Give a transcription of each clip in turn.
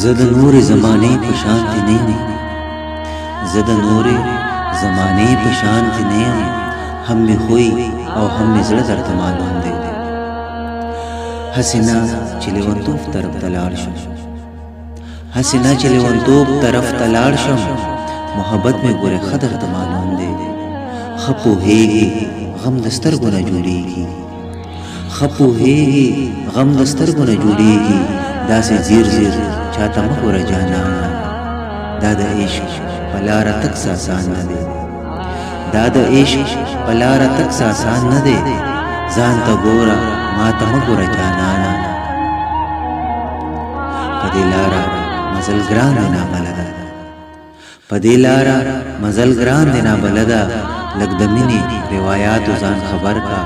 زه د نورې زمانې په شانتې نه یم، زه د نورې زمانې په شانتې نه یم، هم مې خوی او هم مې زړه درته معلوم دی. هسې نه چې لیونتوب طرف ته لاړ شم، هسې نه چې لیونتوب طرف ته لاړ شم، محبت مې ګوره ښه درته معلوم دی. ښه پوهېږي غم د سترګو نه جوړېږي، ښه پوهېږي غم د سترګو نه جوړېږي، داسې ځیر ځیر چاته مه ګوره جانانه، دا د عشق په لاره تګ آسان نه دی، دا د عشق په لاره تګ آسان نه دی، ځان ته ګوره ما ته مه ګوره جانانه. په دې لاره مزل ګران دی نابلده، په دې لاره مزل ګران دی نابلده، لږ د مینې روایاتو ځان خبر کا،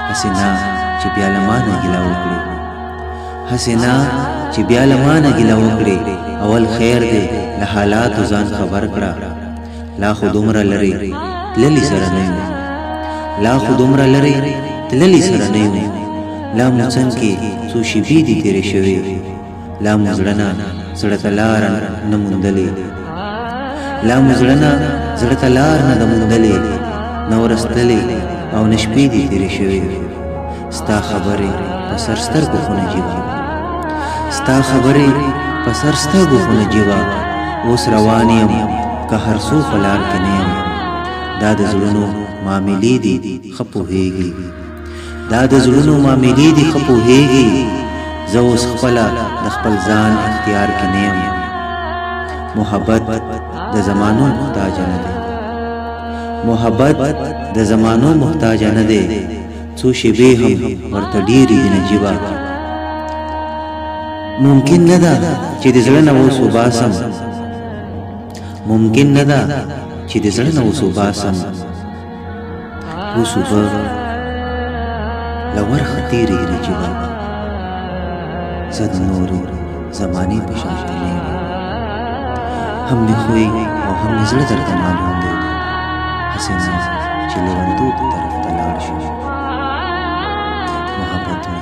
هسې نه چې بیا له مانه ګیله وکړې، هسې نه چې بیا له مانه ګیله وکړې، اول خیر دی له حالاتو ځان خبر کړه. لا خو دومره لرې تللي سره نه یو، لا خو دومره لرې تللي سره نه یو، لا مو څنګ کې څو شېبې دي تېرې شوې، لا مو زړه نه زړه ته لاره نه موندلې، لا مو زړه نه زړه ته لار نه ده موندلې، نه ورستلې او نه شپې دي تېرې شوې. ستا خبرې په سر سترګو خو نه جیبه، ستا خبرې په سر سترګو خو نه جیبه، اوس روان یم که هر څو په لار کې نه یم، دا د زړونو معاملې دي ښه پوهېږي، دا د زړونو معاملې دي ښه پوهېږي، زه اوس خپله د خپل ځان اختیار کې نه یم. محبت د زمانو محتاج نه دی، محبت د زمانو محتاج نه دی، څو شېبې هم ورته ډېرې دي نجیبه. ممکن نه ده چې د زړه نه اوس وباسم، ممکن نه ده چې د زړه نه اوس وباسم، اوس اوبه له ورخه تېرې نجیبه. زه د نورې زمانې په شانتې نه یم، هم مې خوی او هم مې زړه درته معلوم دی، هسې نه چې لیونتوب طرف ته لاړ شم، محبت مې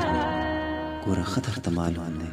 ګوره ښه درته معلوم دی.